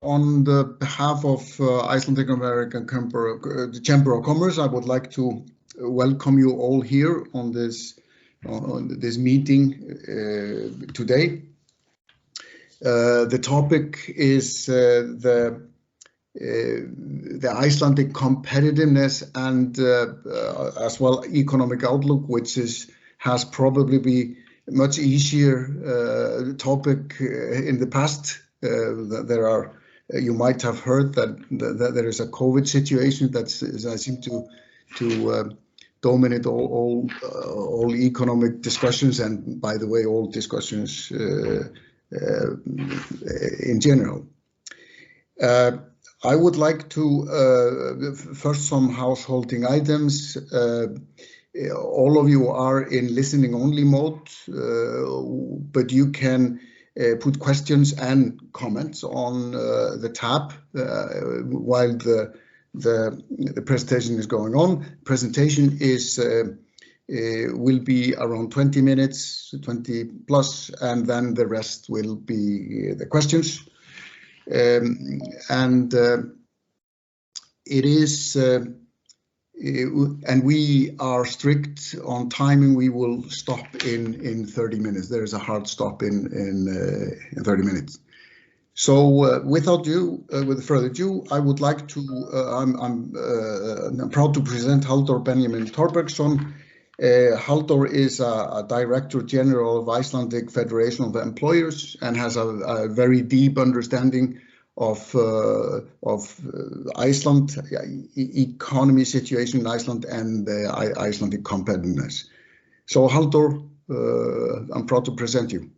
On the behalf of Icelandic American the Chamber of Commerce, I would like to welcome you all here on this meeting today. The topic is the Icelandic competitiveness and as well economic outlook, which has probably been much easier topic in the past. You might have heard that there is a COVID situation that seems to dominate all economic discussions, and by the way, all discussions in general. I would like to first some householding items. All of you are in listening only mode, but you can put questions and comments on the tab while the presentation is going on. Presentation will be around 20 minutes, 20 plus, and then the rest will be the questions. And we are strict on timing. We will stop in 30 minutes. There is a hard stop in 30 minutes. So without further ado, I would like to. I'm proud to present Halldór Benjamín Thorbergsson. Halldór is a Director General of Icelandic Confederation of Employers and has a very deep understanding of Iceland, economy situation in Iceland, and Icelandic competitiveness. So Halldór, I'm proud to present you.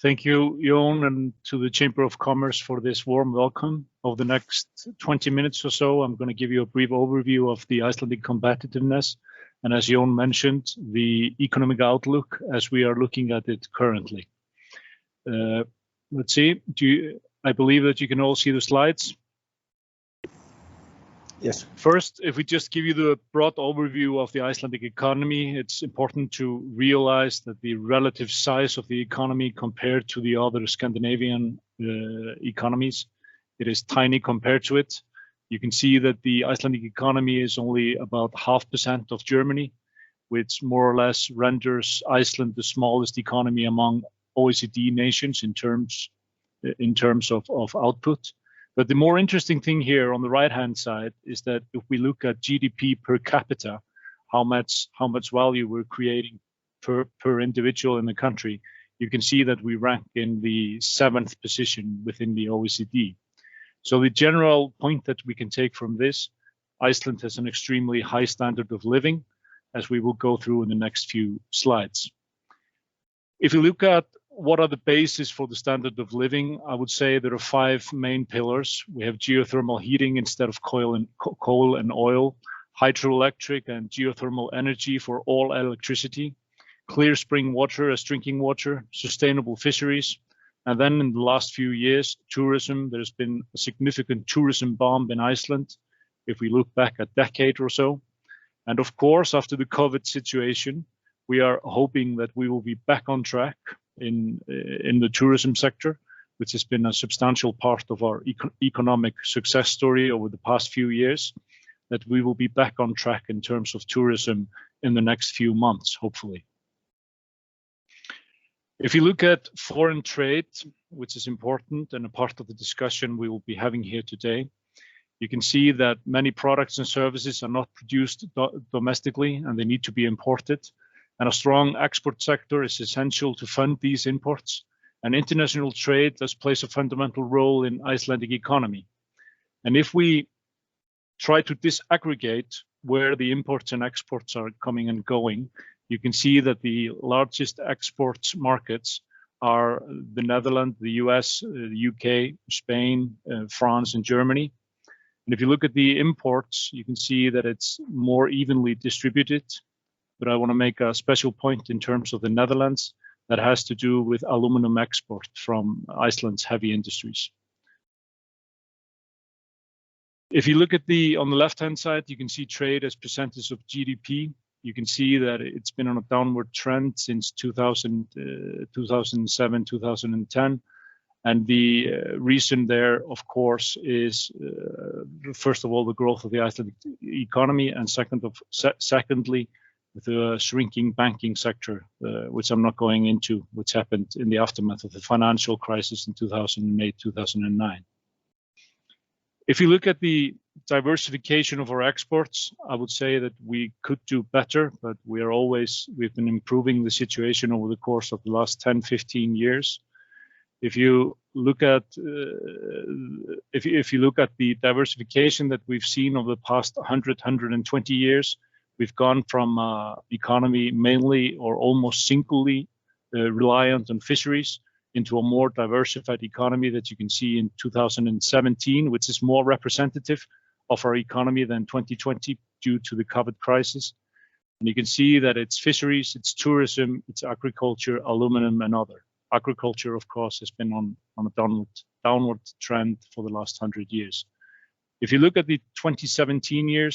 Thank you, Jón, and to the Chamber of Commerce for this warm welcome. Over the next 20 minutes or so, I'm going to give you a brief overview of the Icelandic competitiveness, and as Jón mentioned, the economic outlook as we are looking at it currently. Let's see, I believe that you can all see the slides. Yes. First, if we just give you the broad overview of the Icelandic economy, it's important to realize that the relative size of the economy compared to the other Scandinavian economies, it is tiny compared to it. You can see that the Icelandic economy is only about 0.5% of Germany, which more or less renders Iceland the smallest economy among OECD nations in terms of output. But the more interesting thing here on the right-hand side is that if we look at GDP per capita, how much value we're creating per individual in the country, you can see that we rank in the 7th position within the OECD. So the general point that we can take from this, Iceland has an extremely high standard of living, as we will go through in the next few slides. If you look at what are the bases for the standard of living, I would say there are 5 main pillars. We have geothermal heating instead of coal and oil, hydroelectric and geothermal energy for all electricity, clear spring water as drinking water, sustainable fisheries, and then in the last few years, tourism. There's been a significant tourism boom in Iceland, if we look back a decade or so. And of course, after the COVID situation, we are hoping that we will be back on track in the tourism sector, which has been a substantial part of our economic success story over the past few years, that we will be back on track in terms of tourism in the next few months, hopefully. If you look at foreign trade, which is important and a part of the discussion we will be having here today, you can see that many products and services are not produced domestically and they need to be imported. And a strong export sector is essential to fund these imports. And international trade thus plays a fundamental role in Icelandic economy. And if we try to disaggregate where the imports and exports are coming and going, you can see that the largest exports markets are the Netherlands, the US, the UK, Spain, France, and Germany. And if you look at the imports, you can see that it's more evenly distributed. But I want to make a special point in terms of the Netherlands that has to do with aluminum export from Iceland's heavy industries. If you look at on the left-hand side, you can see trade as percentage of GDP. You can see that it's been on a downward trend since 2007, 2010. And the reason there, of course, is first of all the growth of the Icelandic economy, and secondly, the shrinking banking sector, which I'm not going into, which happened in the aftermath of the financial crisis in 2008, 2009. If you look at the diversification of our exports, I would say that we could do better, but we've been improving the situation over the course of the last 10, 15 years. If you look at if you look at the diversification that we've seen over the past 120 years, we've gone from economy mainly or almost singly reliant on fisheries into a more diversified economy that you can see in 2017, which is more representative of our economy than 2020 due to the COVID crisis. And you can see that it's fisheries, it's tourism, it's agriculture, aluminum, and other. Agriculture, of course, has been on a downward trend for the last 100 years. If you look at the 2017 year,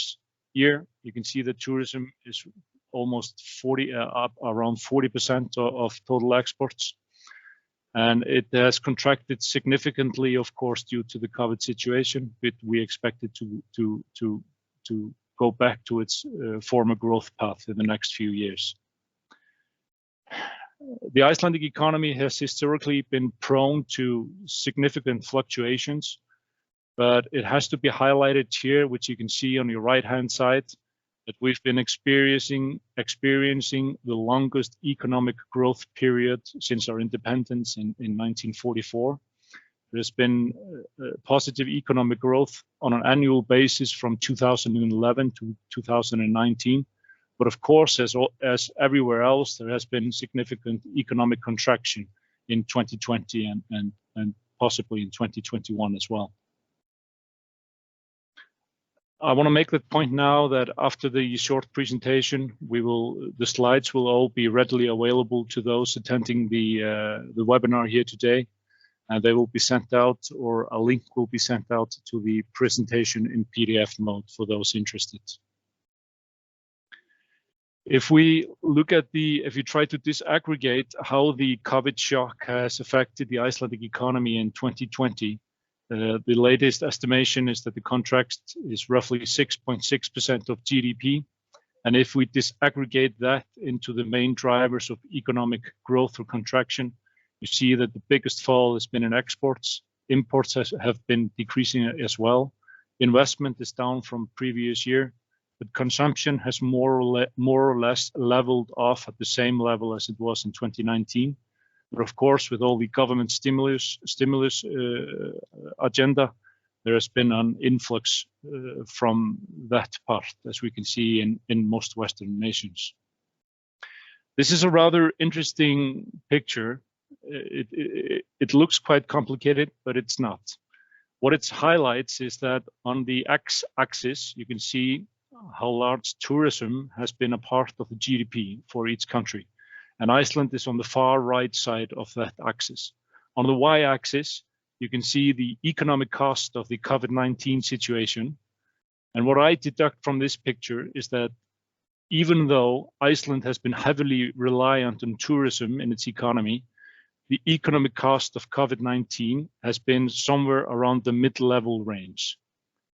you can see that tourism is almost around 40% of total exports. And it has contracted significantly, of course, due to the COVID situation, but we expect it to go back to its former growth path in the next few years. The Icelandic economy has historically been prone to significant fluctuations, but it has to be highlighted here, which you can see on your right-hand side, that we've been experiencing the longest economic growth period since our independence in 1944. There's been positive economic growth on an annual basis from 2011 to 2019. But of course, as everywhere else, there has been significant economic contraction in 2020 and possibly in 2021 as well. I want to make the point now that after the short presentation, the slides will all be readily available to those attending the webinar here today, and they will be sent out, or a link will be sent out to the presentation in PDF mode for those interested. If we look at if you try to disaggregate how the COVID shock has affected the Icelandic economy in 2020, the latest estimation is that the contract is roughly 6.6% of GDP. And if we disaggregate that into the main drivers of economic growth or contraction, you see that the biggest fall has been in exports. Imports have been decreasing as well. Investment is down from previous year, but consumption has more or less leveled off at the same level as it was in 2019. But of course, with all the government stimulus agenda, there has been an influx from that part, as we can see in most Western nations. This is a rather interesting picture. It looks quite complicated, but it's not. What it highlights is that on the x-axis, you can see how large tourism has been a part of the GDP for each country. And Iceland is on the far right side of that axis. On the y-axis, you can see the economic cost of the COVID-19 situation. And what I deduct from this picture is that even though Iceland has been heavily reliant on tourism in its economy, the economic cost of COVID-19 has been somewhere around the mid-level range.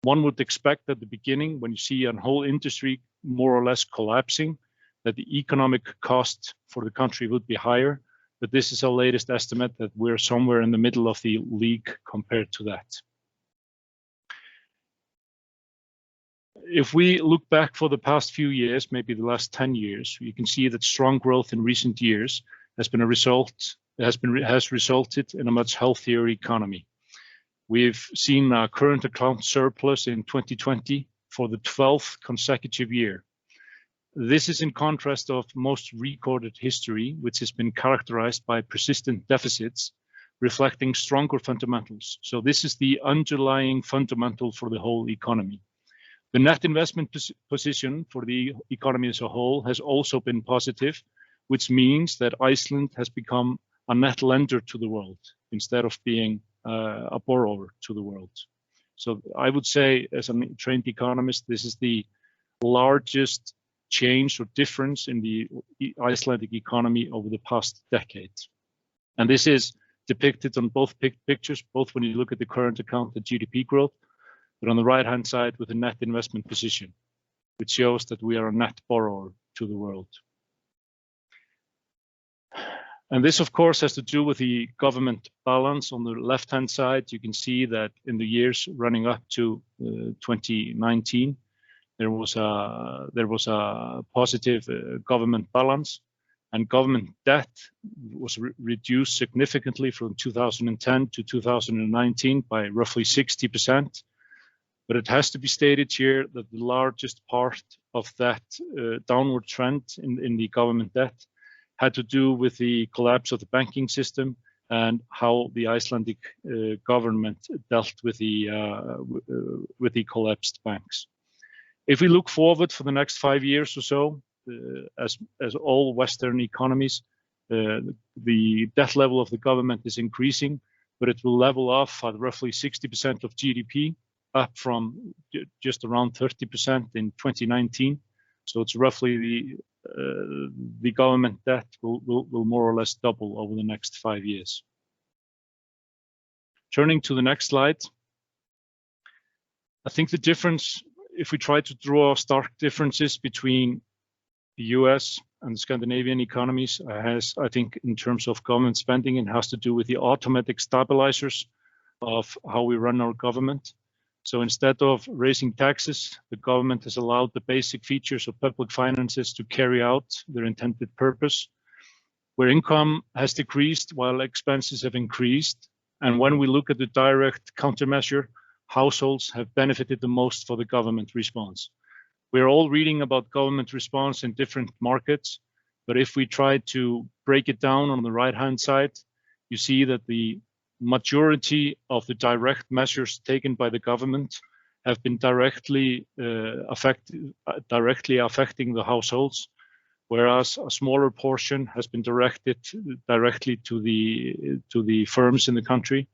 One would expect at the beginning, when you see a whole industry more or less collapsing, that the economic cost for the country would be higher. But this is our latest estimate that we're somewhere in the middle of the league compared to that. If we look back for the past few years, maybe the last 10 years, you can see that strong growth in recent years has resulted in a much healthier economy. We've seen a current account surplus in 2020 for the 12th consecutive year. This is in contrast of most recorded history, which has been characterized by persistent deficits, reflecting stronger fundamentals. So this is the underlying fundamental for the whole economy. The net investment position for the economy as a whole has also been positive, which means that Iceland has become a net lender to the world instead of being a borrower to the world. So I would say, as a trained economist, this is the largest change or difference in the Icelandic economy over the past decade. And this is depicted on both pictures, both when you look at the current account and GDP growth, but on the right-hand side with a net investment position, which shows that we are a net borrower to the world. And this, of course, has to do with the government balance. On the left-hand side, you can see that in the years running up to 2019, there was a positive government balance, and government debt was reduced significantly from 2010 to 2019 by roughly 60%. But it has to be stated here that the largest part of that downward trend in the government debt had to do with the collapse of the banking system and how the Icelandic government dealt with the collapsed banks. If we look forward for the next 5 years or so, as all Western economies, the debt level of the government is increasing, but it will level off at roughly 60% of GDP, up from just around 30% in 2019. So it's roughly the government debt will more or less double over the next 5 years. Turning to the next slide, I think the difference, if we try to draw stark differences between the US and the Scandinavian economies, I think in terms of government spending, it has to do with the automatic stabilizers of how we run our government. So instead of raising taxes, the government has allowed the basic features of public finances to carry out their intended purpose, where income has decreased while expenses have increased. And when we look at the direct countermeasure, households have benefited the most for the government response. We're all reading about government response in different markets, but if we try to break it down on the right-hand side, you see that the majority of the direct measures taken by the government have been directly affecting the households, whereas a smaller portion has been directed directly to the firms in the country.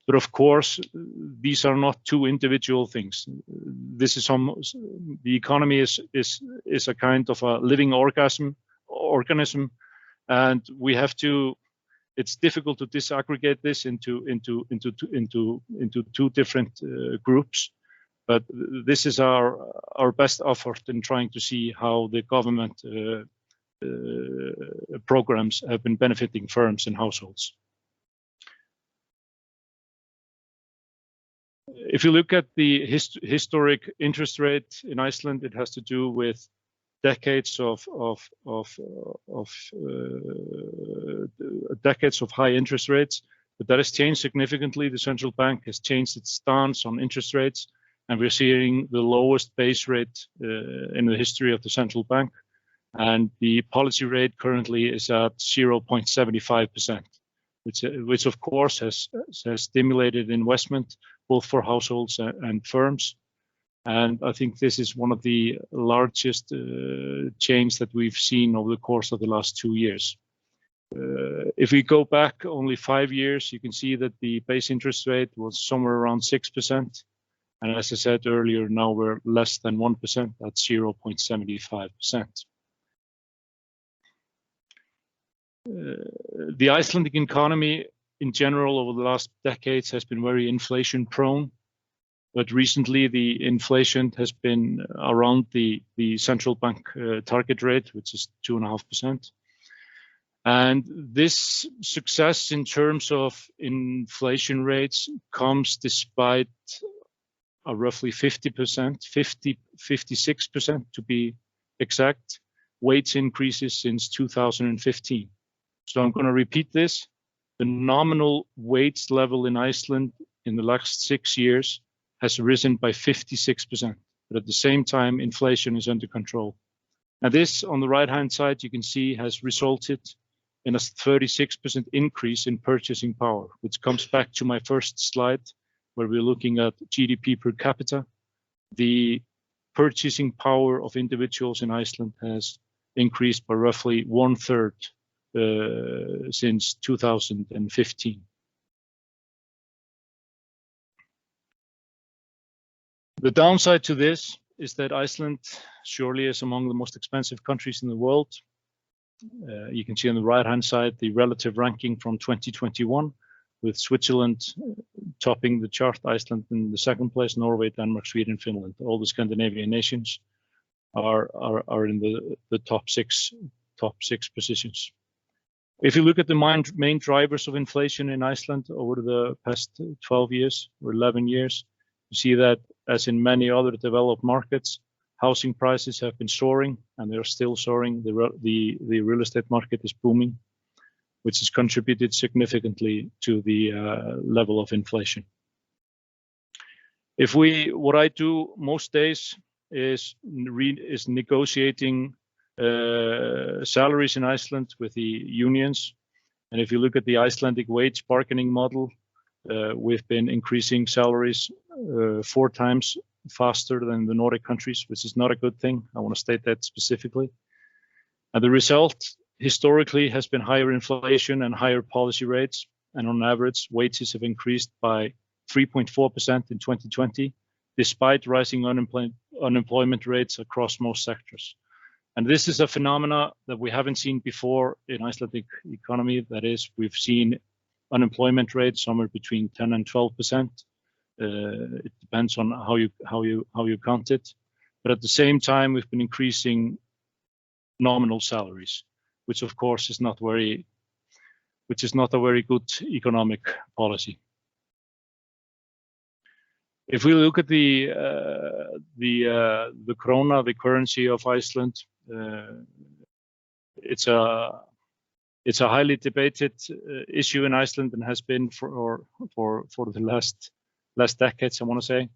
But of course, these are not two individual things. This is almost, the economy is a kind of a living organism, and we have to. It's difficult to disaggregate this into two different groups, but this is our best effort in trying to see how the government programs have been benefiting firms and households. If you look at the historic interest rate in Iceland, it has to do with decades of high interest rates, but that has changed significantly. The central bank has changed its stance on interest rates, and we're seeing the lowest base rate in the history of the central bank, and the policy rate currently is at 0.75%, which of course has stimulated investment both for households and firms. And I think this is one of the largest change that we've seen over the course of the last 2 years. If we go back only 5 years, you can see that the base interest rate was somewhere around 6%. And as I said earlier, now we're less than 1%, at 0.75%. The Icelandic economy in general over the last decades has been very inflation prone. But recently, the inflation has been around the central bank target rate, which is 2.5%. And this success in terms of inflation rates comes despite a roughly 56% to be exact, wage increases since 2015. So I'm going to repeat this. The nominal wage level in Iceland in the last 6 years has risen by 56%, but at the same time, inflation is under control. Now this, on the right-hand side, you can see has resulted in a 36% increase in purchasing power, which comes back to my first slide, where we're looking at GDP per capita. The purchasing power of individuals in Iceland has increased by roughly 1/3 since 2015. The downside to this is that Iceland surely is among the most expensive countries in the world. You can see on the right-hand side the relative ranking from 2021, with Switzerland topping the chart, Iceland in the second place, Norway, Denmark, Sweden, Finland. All the Scandinavian nations are in the top six positions. If you look at the main drivers of inflation in Iceland over the past 12 years or 11 years, you see that, as in many other developed markets, housing prices have been soaring, and they're still soaring. The real estate market is booming, which has contributed significantly to the level of inflation. What I do most days is negotiating salaries in Iceland with the unions. And if you look at the Icelandic wage bargaining model, we've been increasing salaries 4 times faster than the Nordic countries, which is not a good thing. I want to state that specifically. And the result historically has been higher inflation and higher policy rates. And on average, wages have increased by 3.4% in 2020, despite rising unemployment rates across most sectors. And this is a phenomena that we haven't seen before in Icelandic economy. That is, we've seen unemployment rates somewhere between 10 and 12%. It depends on how you count it. But at the same time, we've been increasing nominal salaries, which of course is not a very good economic policy. If we look at the krona, the currency of Iceland, it's a highly debated issue in Iceland and has been for the last decades, I want to say.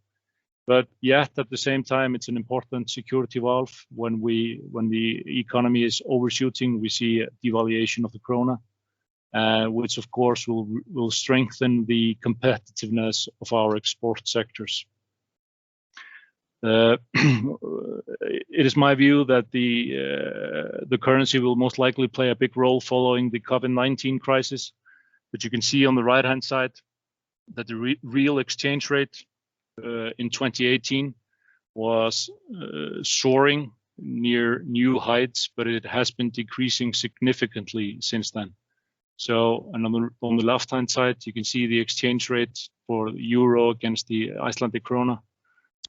But yet at the same time, it's an important security valve. When the economy is overshooting, we see a devaluation of the krona, which of course will strengthen the competitiveness of our export sectors. It is my view that the currency will most likely play a big role following the COVID-19 crisis. But you can see on the right-hand side that the real exchange rate in 2018 was soaring near new heights, but it has been decreasing significantly since then. So, and on the left-hand side, you can see the exchange rate for the euro against the Icelandic krona,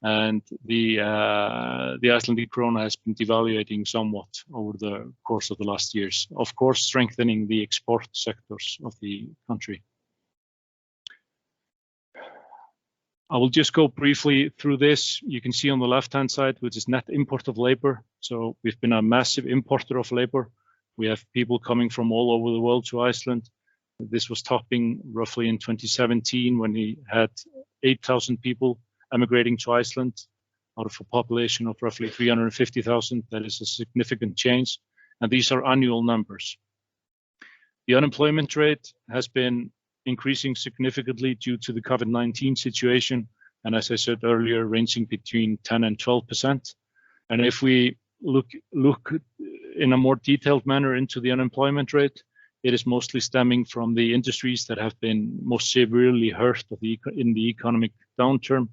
and the Icelandic krona has been devaluating somewhat over the course of the last years, of course strengthening the export sectors of the country. I will just go briefly through this. You can see on the left-hand side, which is net import of labor. So we've been a massive importer of labor. We have people coming from all over the world to Iceland. This was topping roughly in 2017 when we had 8,000 people emigrating to Iceland out of a population of roughly 350,000. That is a significant change. And these are annual numbers. The unemployment rate has been increasing significantly due to the COVID-19 situation. And as I said earlier, ranging between 10 and 12%. And if we look in a more detailed manner into the unemployment rate, it is mostly stemming from the industries that have been most severely hurt in the economic downturn,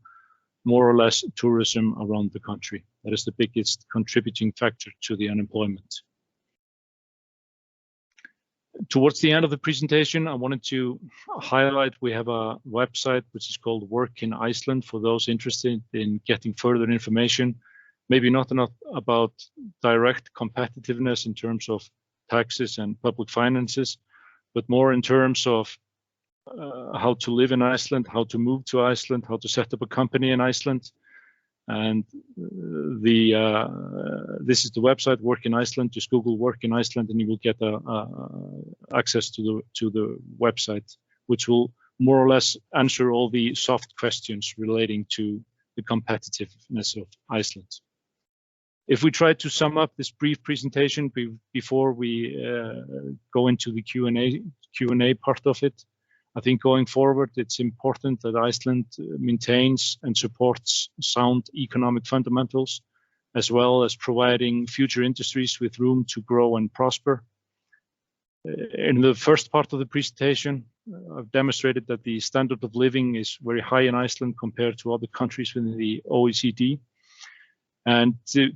more or less tourism around the country. That is the biggest contributing factor to the unemployment. Towards the end of the presentation, I wanted to highlight we have a website which is called Work in Iceland for those interested in getting further information. Maybe not enough about direct competitiveness in terms of taxes and public finances, but more in terms of how to live in Iceland, how to move to Iceland, how to set up a company in Iceland. And this is the website, Work in Iceland. Just Google Work in Iceland and you will get access to the website, which will more or less answer all the soft questions relating to the competitiveness of Iceland. If we try to sum up this brief presentation before we go into the Q&A part of it, I think going forward, it's important that Iceland maintains and supports sound economic fundamentals, as well as providing future industries with room to grow and prosper. In the first part of the presentation, I've demonstrated that the standard of living is very high in Iceland compared to other countries within the OECD. And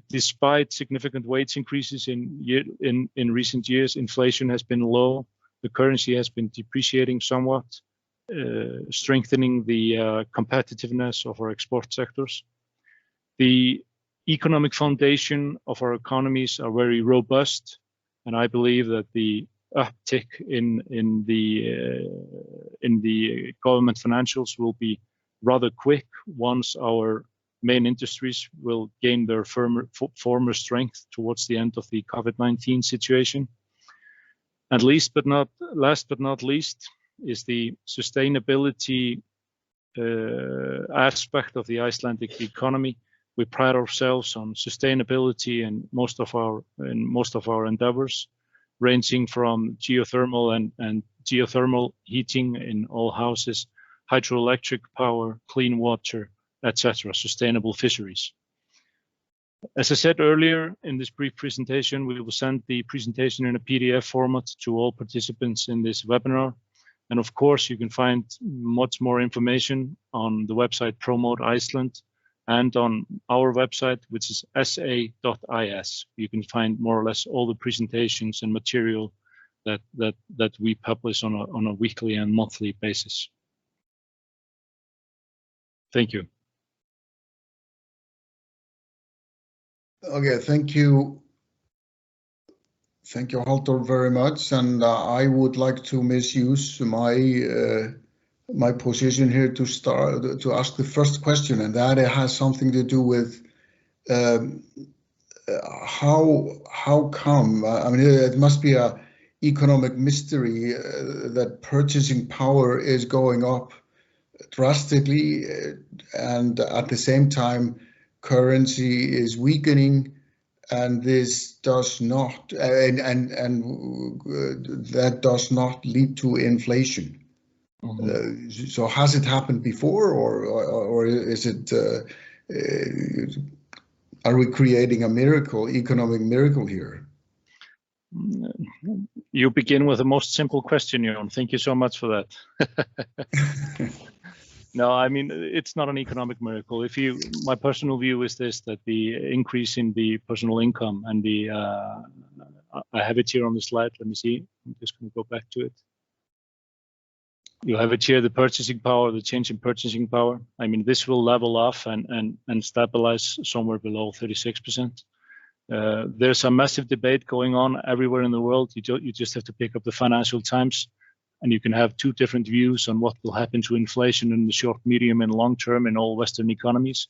despite significant wage increases in recent years, inflation has been low. The currency has been depreciating somewhat, strengthening the competitiveness of our export sectors. The economic foundation of our economies are very robust, and I believe that the uptick in the government financials will be rather quick once our main industries will gain their former strength towards the end of the COVID-19 situation. And last but not least is the sustainability aspect of the Icelandic economy. We pride ourselves on sustainability in most of our endeavors, ranging from geothermal and geothermal heating in all houses, hydroelectric power, clean water, etc., sustainable fisheries. As I said earlier in this brief presentation, we will send the presentation in a PDF format to all participants in this webinar. And of course, you can find much more information on the website Promote Iceland and on our website, which is sa.is. You can find more or less all the presentations and material that we publish on a weekly and monthly basis. Thank you. Okay, thank you. Thank you, Halldór, very much. And I would like to misuse my position here to ask the first question, and that it has something to do with how come? I mean, it must be an economic mystery that purchasing power is going up drastically, and at the same time, currency is weakening, and this does not, that does not lead to inflation. Mm-hmm. So has it happened before, or is it? Are we creating a miracle, economic miracle here? You begin with the most simple question, Jón. Thank you so much for that. No, I mean, it's not an economic miracle. My personal view is this, that the increase in the personal income and I have it here on the slide. Let me see. I'm just going to go back to it. You have it here, the purchasing power, the change in purchasing power. I mean, this will level off and stabilize somewhere below 36%. There's a massive debate going on everywhere in the world. You just have to pick up the Financial Times, and you can have two different views on what will happen to inflation in the short, medium, and long term in all Western economies.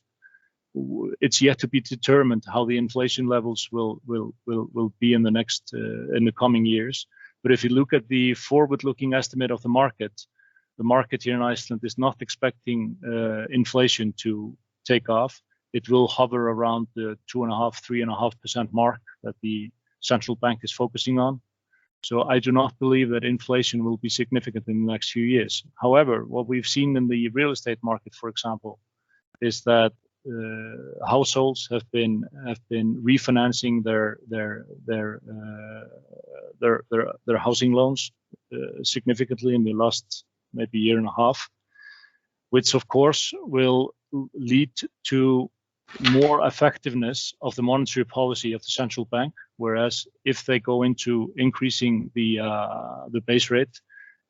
It's yet to be determined how the inflation levels will be in the coming years. But if you look at the forward-looking estimate of the market here in Iceland is not expecting inflation to take off. It will hover around the 2.5–3.5% mark that the central bank is focusing on. So I do not believe that inflation will be significant in the next few years. However, what we've seen in the real estate market, for example, is that households have been refinancing their housing loans significantly in the last maybe year and a half, which of course will lead to more effectiveness of the monetary policy of the central bank. Whereas if they go into increasing the base rate,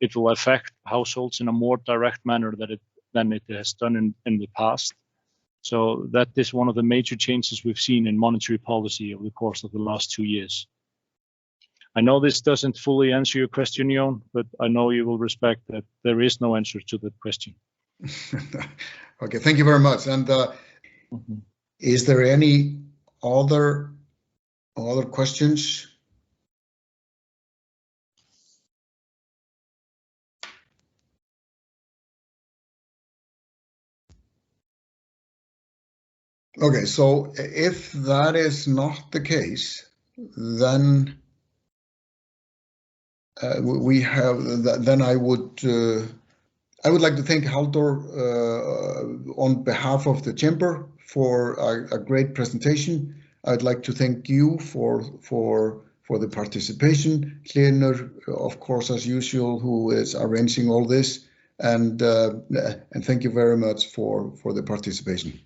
it will affect households in a more direct manner than it has done in the past. So that is one of the major changes we've seen in monetary policy over the course of the last 2 years. I know this doesn't fully answer your question, Jón, but I know you will respect that there is no answer to that question. Okay, thank you very much. And is there any other questions? Okay, so if that is not the case, then then I would like to thank Halldór on behalf of the chamber for a great presentation. I'd like to thank you for the participation. Hlynur, of course, as usual, who is arranging all this, and thank you very much for the participation.